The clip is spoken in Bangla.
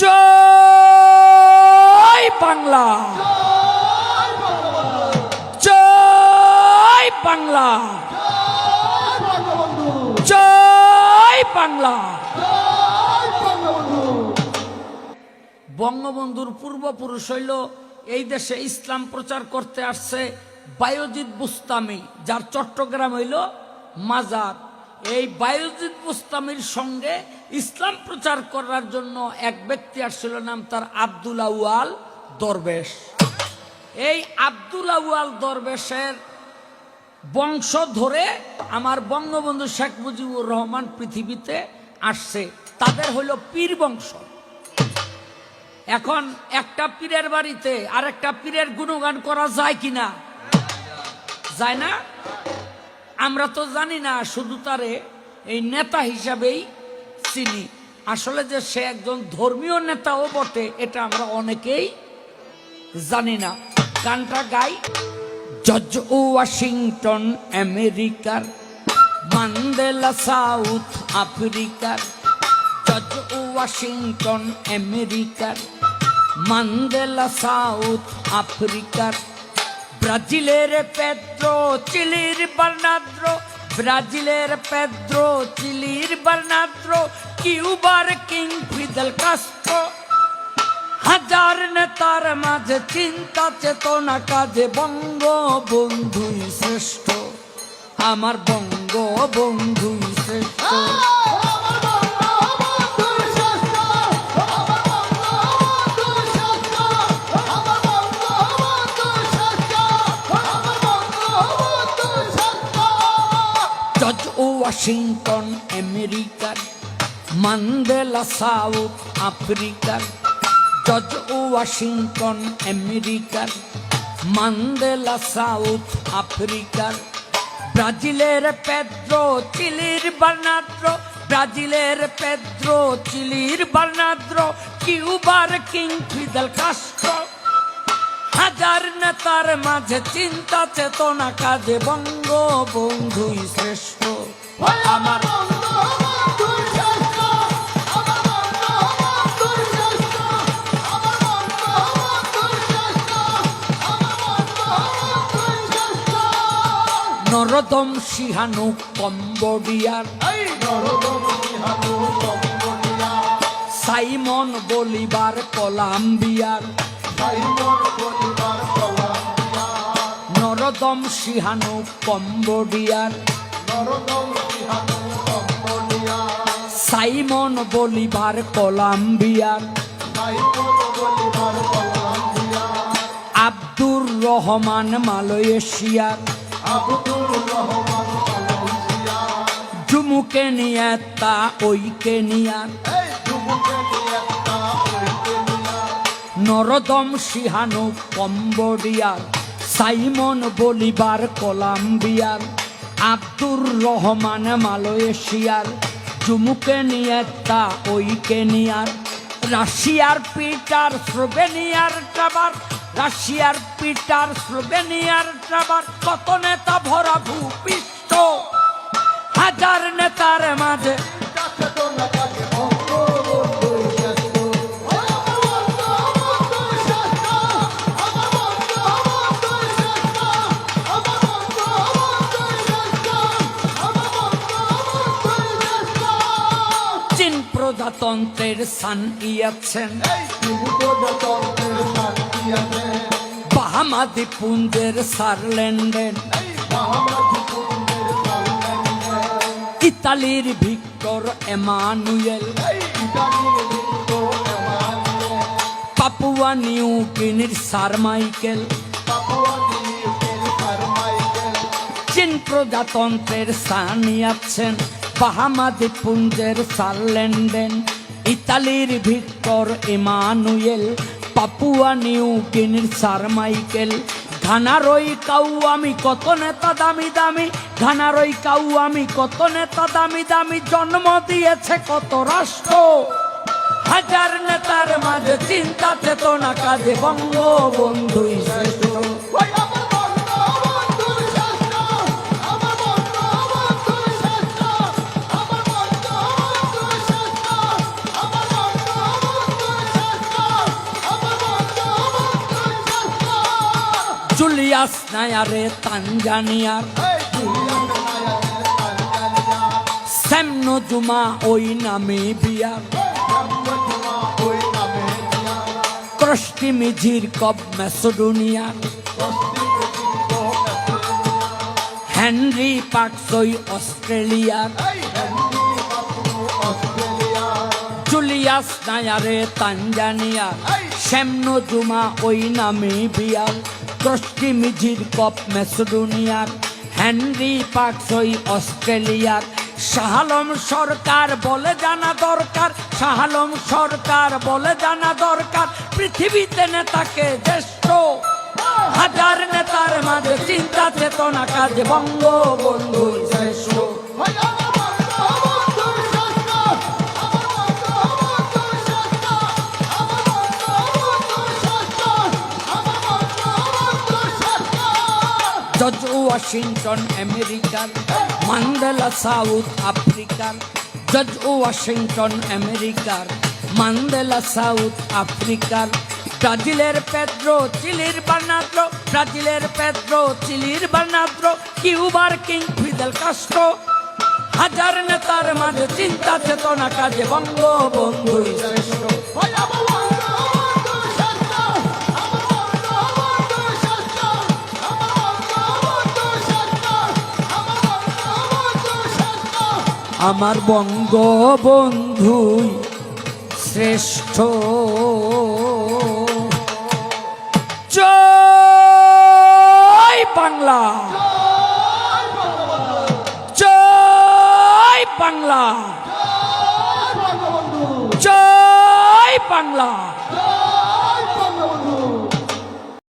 জয় বাংলা, জয় বাংলা, জয় বাংলা। বঙ্গবন্ধুর পূর্বপুরুষ হইল এই দেশে ইসলাম প্রচার করতে আসছে বায়জিদ বুস্তামি, যার চট্টগ্রাম হইল মাজার। এই বায়জিদ বুস্তামির সঙ্গে ইসলাম প্রচার করার জন্য এক ব্যক্তি আসছিল, নাম তার আব্দুল আউয়াল দরবেশ। এই আব্দুল আউয়াল দরবেশের বংশ ধরে আমার বঙ্গবন্ধু শেখ মুজিবুর রহমান পৃথিবীতে আসছে। তাদের হইল পীর বংশ। এখন একটা পীরের বাড়িতে আরেকটা পীরের গুণগান করা যায় কিনা? যায় না। আমরা তো জানি না, শুধু তারে এই নেতা হিসাবেই চিনি। আসলে যে সে একজন ধর্মীয় নেতাও বটে এটা আমরা অনেকেই জানি না। গানটা গাই। জর্জ ওয়াশিংটন আমেরিকার, মান্ডেলা সাউথ আফ্রিকার। জর্জ ওয়াশিংটন আমেরিকার, মান্ডেলা সাউথ আফ্রিকার। ব্রাজিলের পেদ্রো, চিলির বার্নাদ্রো। ব্রাজিলের পেদ্রো, চিলির বার্নাদ্রো। কিউবার কিং ফিদেল কাস্ট্রো। হাজার নেতার মাঝে চিন্তা চেতনা কাজে বঙ্গবন্ধুই শ্রেষ্ঠ। আমার বঙ্গবন্ধুই শ্রেষ্ঠ। জর্জ ওয়াশিংটন আমেরিকার, মান্ডেলা সাউথ আফ্রিকার। জর্জ ওয়াশিংটন আমেরিকার, মান্ডেলা সাউথ আফ্রিকার। ব্রাজিলের পেদ্রো, চিলির বার্নাদ্রো। ব্রাজিলের পেদ্রো, চিলির বার্নাদ্রো। কিউবার কিং ফিদেল কাস্ট্রো। হাজার নেতার মাঝে চিন্তা চেতনা কাজে বঙ্গবন্ধুই শ্রেষ্ঠ। আমার নরদম সিহানু কম্বোডিয়ার। সাইমন বলিভার কলম্বিয়ার। নরদম সিহানু কম্বোডিয়ার। সাইমন বলিভার কলম্বিয়ার। আব্দুর রহমান মালয়েশিয়ার। জুমু কেনিয়া তা ওই কেনিয়ার। নরদম সিহানু কম্বোডিয়ার। সাইমন বলিভার কলম্বিয়ার। আব্দুর রহমান মালয়েশিয়ার। জুমু কেনিয়া তা ওই কেনিয়ার। রাশিয়ার পিটার, স্লোভেনিয়ার ট্রাভার। রাশিয়ার পিটার, স্লোভেনিয়ার ট্রাভার। কত নেতা ভরা ভূপৃষ্ঠ। হাজার নেতার মাঝে চীন প্রজাতন্ত্রের সান ইয়াতসেন। বাহামা দ্বীপপুঞ্জের সারল্যান্ডেন। ইতালির ভিক্টর এমানুয়েল। পাপুয়া নিউ গিনির স্যার মাইকেল। চীন প্রজাতন্ত্রের সান ইয়াতসেন। বাহামা দ্বীপপুঞ্জের সারল্যান্ডেন। ইতালির ভিক্টর এমানুয়েল। পাপুয়া নিউ গিনির স্যার মাইকেল। ঘানারই কাউ আমি কত নেতা দামি দামি। ঘানারই কাউ আমি কত নেতা দামি দামি। জন্ম দিয়েছে কত রাষ্ট্র। হাজার নেতার মাঝে চিন্তা চেতনা কাজে বঙ্গবন্ধুই শ্রেষ্ঠ। জুলিয়াস নায়ারে তানজানিয়ার, স্যাম নজুমা ওই নামিবিয়ার, ক্রস্টি মিজির কব ম্যাসেডোনিয়ার, হেনরি পাকসই অস্ট্রেলিয়ার, জুলিয়াস নায়ারে তানজানিয়ার, স্যাম নজুমা ওই নামিবিয়ার, ক্রস্টি মিজির কব ম্যাসেডোনিয়ার, হেনরি পাকসই অস্ট্রেলিয়ার। শাহ আলম সরকার বলে জানা দরকার, শাহ আলম সরকার বলে জানা দরকার, পৃথিবীতে নেতাকে জ্যেষ্ঠ, হাজার নেতার মাঝে চিন্তা চেতনা কাজে বঙ্গবন্ধু শ্রেষ্ঠ। জর্জ ওয়াশিংটন আমেরিকার, মান্ডেলা সাউথ আফ্রিকার, জর্জ ওয়াশিংটন আমেরিকার, মান্ডেলা সাউথ আফ্রিকার, ব্রাজিলের পেদ্রো চিলির বার্নার্ডো, ব্রাজিলের পেদ্রো চিলির বার্নার্ডো, কিউবার কিং ফিদেল কাস্ট্রো, হাজার নেতার মাঝে চিন্তা চেতনা কাজে বঙ্গবন্ধু শ্রেষ্ঠ। আমার বঙ্গবন্ধুই শ্রেষ্ঠ। জয় বাংলা, জয় বাংলা, জয় বাংলা।